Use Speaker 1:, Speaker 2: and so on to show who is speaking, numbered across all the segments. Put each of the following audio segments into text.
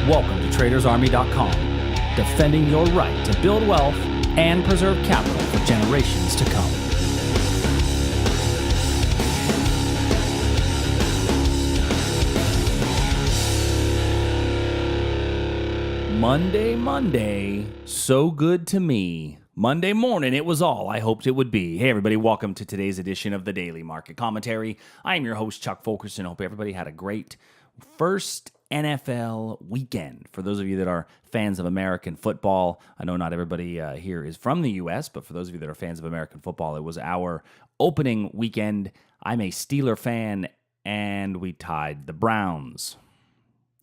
Speaker 1: Welcome to TradersArmy.com, defending your right to build wealth and preserve capital for generations to come. Monday, so good to me. Monday morning, it was all I hoped it would be. Hey everybody, welcome to today's edition of the Daily Market Commentary. I am your host, Chuck Fulkerson. Hope everybody had a great first NFL weekend. For those of you that are fans of American football, I know not everybody here is from the U.S., but for those of you that are fans of American football, it was our opening weekend. I'm a Steeler fan, and we tied the Browns.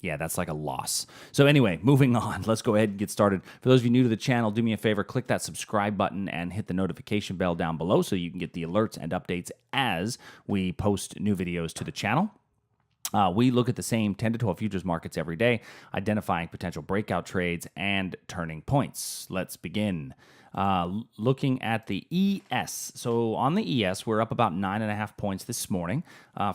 Speaker 1: Yeah, that's like a loss. So anyway, moving on. Let's go ahead and get started. For those of you new to the channel, do me a favor, click that subscribe button and hit the notification bell down below so you can get the alerts and updates as we post new videos to the channel. We look at the same 10 to 12 futures markets every day, identifying potential breakout trades and turning points. Let's begin. Looking at the ES. So on the ES, we're up about 9.5 points this morning.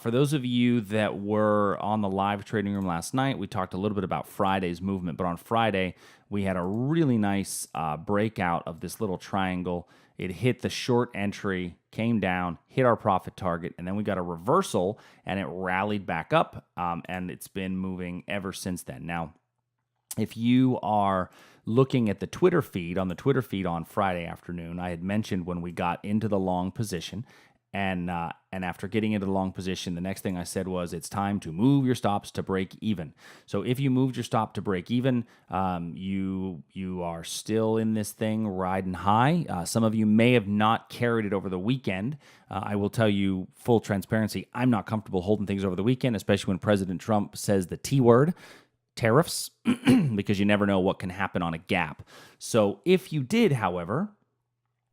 Speaker 1: For those of you that were on the live trading room last night, we talked a little bit about Friday's movement, but on Friday, we had a really nice breakout of this little triangle. It hit the short entry, came down, hit our profit target, and then we got a reversal, and it rallied back up, and it's been moving ever since then. Now, if you are looking at the Twitter feed, on Friday afternoon, I had mentioned when we got into the long position, and after getting into the long position, the next thing I said was it's time to move your stops to break even. So if you moved your stop to break even, you are still in this thing riding high. Some of you may have not carried it over the weekend. I will tell you full transparency, I'm not comfortable holding things over the weekend, especially when President Trump says the T word, tariffs, because you never know what can happen on a gap. So if you did, however,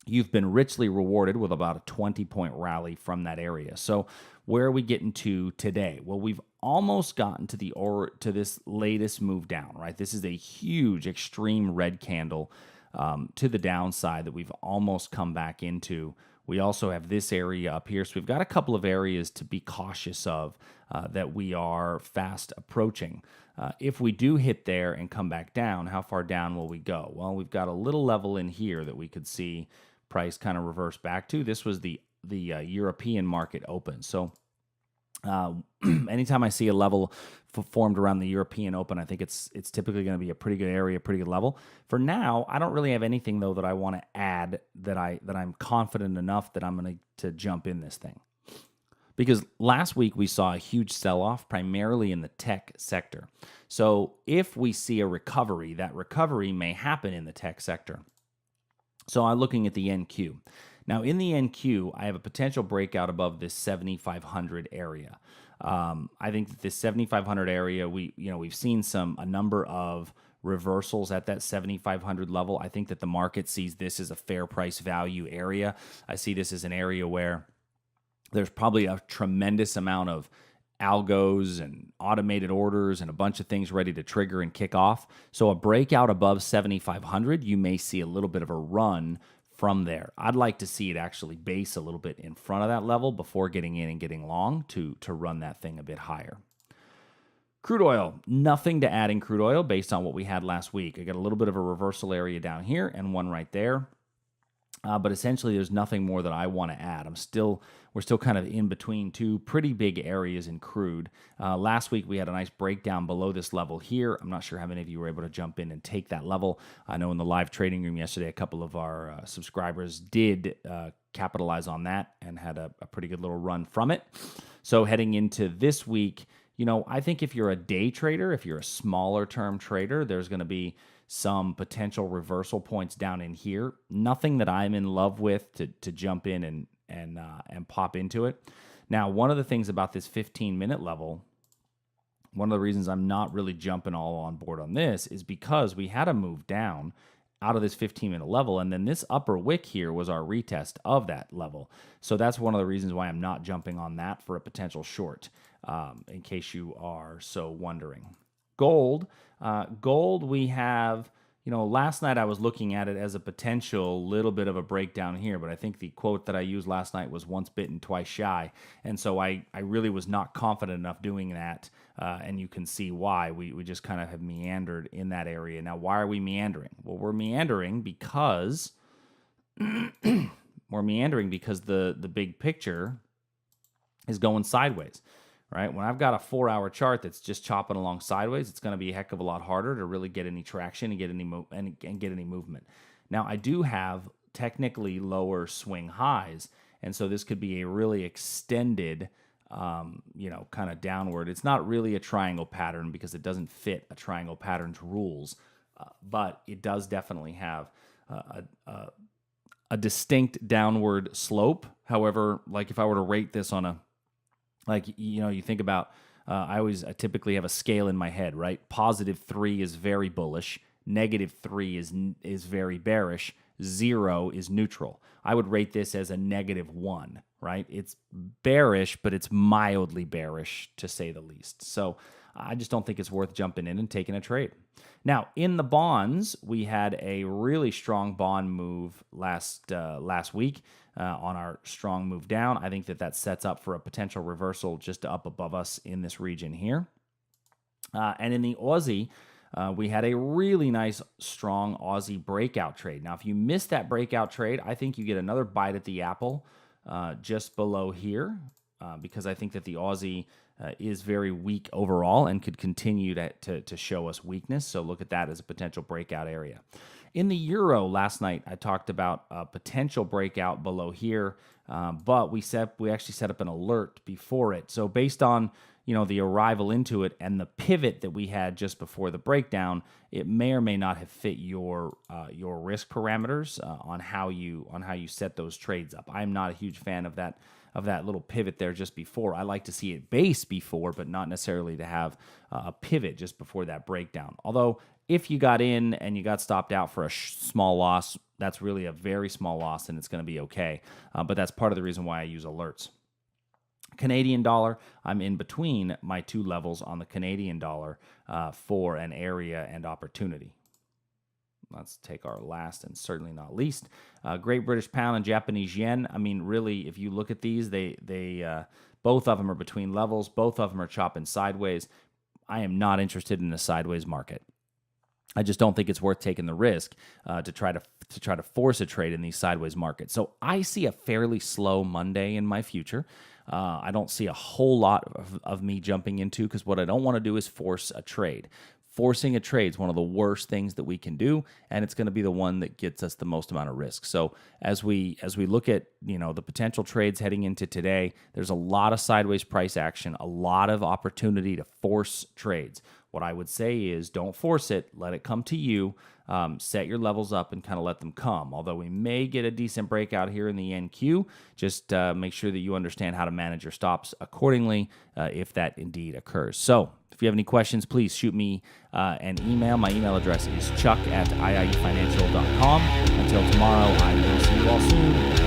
Speaker 1: you've been richly rewarded with about a 20-point rally from that area. So where are we getting to today? Well, we've almost gotten to this latest move down, right? This is a huge, extreme red candle to the downside that we've almost come back into. We also have this area up here. So we've got a couple of areas to be cautious of that we are fast approaching. If we do hit there and come back down, how far down will we go? Well, we've got a little level in here that we could see price kind of reverse back to. This was the European market open. So anytime I see a level formed around the European open, I think it's typically going to be a pretty good area, pretty good level. For now, I don't really have anything though that I want to add that I'm confident enough that I'm going to jump in this thing. Because last week we saw a huge sell-off primarily in the tech sector. So if we see a recovery, that recovery may happen in the tech sector. So I'm looking at the NQ. Now in the NQ, I have a potential breakout above this 7,500 area. I think that this 7,500 area, we've seen a number of reversals at that 7,500 level. I think that the market sees this as a fair price value area. I see this as an area where there's probably a tremendous amount of algos and automated orders and a bunch of things ready to trigger and kick off. So a breakout above 7,500, you may see a little bit of a run from there. I'd like to see it actually base a little bit in front of that level before getting in and getting long to run that thing a bit higher. Crude oil, nothing to add in crude oil based on what we had last week. I got a little bit of a reversal area down here and one right there. But essentially, there's nothing more that I want to add. We're still kind of in between two pretty big areas in crude. Last week, we had a nice breakdown below this level here. I'm not sure how many of you were able to jump in and take that level. I know in the live trading room yesterday, a couple of our subscribers did capitalize on that and had a pretty good little run from it. So heading into this week, I think if you're a day trader, if you're a smaller term trader, there's going to be some potential reversal points down in here. Nothing that I'm in love with to jump in and pop into it. Now, one of the things about this 15-minute level, one of the reasons I'm not really jumping all on board on this is because we had a move down out of this 15-minute level, and then this upper wick here was our retest of that level. So that's one of the reasons why I'm not jumping on that for a potential short, in case you are so wondering. Gold, we have last night I was looking at it as a potential little bit of a breakdown here, but I think the quote that I used last night was once bitten, twice shy. And so I really was not confident enough doing that. And you can see why. We just kind of have meandered in that area. Now, why are we meandering? Well, we're meandering because the big picture is going sideways. Right? When I've got a 4-hour chart that's just chopping along sideways, it's going to be a heck of a lot harder to really get any traction and get any movement. Now, I do have technically lower swing highs, and so this could be a really extended, kind of downward. It's not really a triangle pattern because it doesn't fit a triangle pattern's rules, but it does definitely have a distinct downward slope. However, like if I were to rate this on you think about, I typically have a scale in my head, right? +3 is very bullish. -3 is very bearish. 0 is neutral. I would rate this as a -1, right? It's bearish, but it's mildly bearish to say the least. So I just don't think it's worth jumping in and taking a trade. Now, in the bonds, we had a really strong bond move last week on our strong move down. I think that sets up for a potential reversal just up above us in this region here. And in the Aussie, we had a really nice, strong Aussie breakout trade. Now, if you missed that breakout trade, I think you get another bite at the apple just below here because I think that the Aussie is very weak overall and could continue to show us weakness. So look at that as a potential breakout area. In the euro last night, I talked about a potential breakout below here, but we actually set up an alert before it. So based on the arrival into it and the pivot that we had just before the breakdown, it may or may not have fit your risk parameters on how you set those trades up. I'm not a huge fan of that little pivot there just before. I like to see it base before, but not necessarily to have a pivot just before that breakdown. Although if you got in and you got stopped out for a small loss, that's really a very small loss and it's going to be okay. But that's part of the reason why I use alerts. Canadian dollar, I'm in between my two levels on the Canadian dollar for an area and opportunity. Let's take our last and certainly not least. Great British Pound and Japanese Yen. I mean, really, if you look at these, they both of them are between levels. Both of them are chopping sideways. I am not interested in a sideways market. I just don't think it's worth taking the risk to try to force a trade in these sideways markets. So I see a fairly slow Monday in my future. I don't see a whole lot of me jumping into because what I don't want to do is force a trade. Forcing a trade is one of the worst things that we can do, and it's going to be the one that gets us the most amount of risk. So as we look at the potential trades heading into today, there's a lot of sideways price action, a lot of opportunity to force trades. What I would say is don't force it, let it come to you, set your levels up and kind of let them come. Although we may get a decent breakout here in the NQ, just make sure that you understand how to manage your stops accordingly if that indeed occurs. So if you have any questions, please shoot me an email. My email address is chuck@iiefinancial.com. Until tomorrow, I will see you all soon.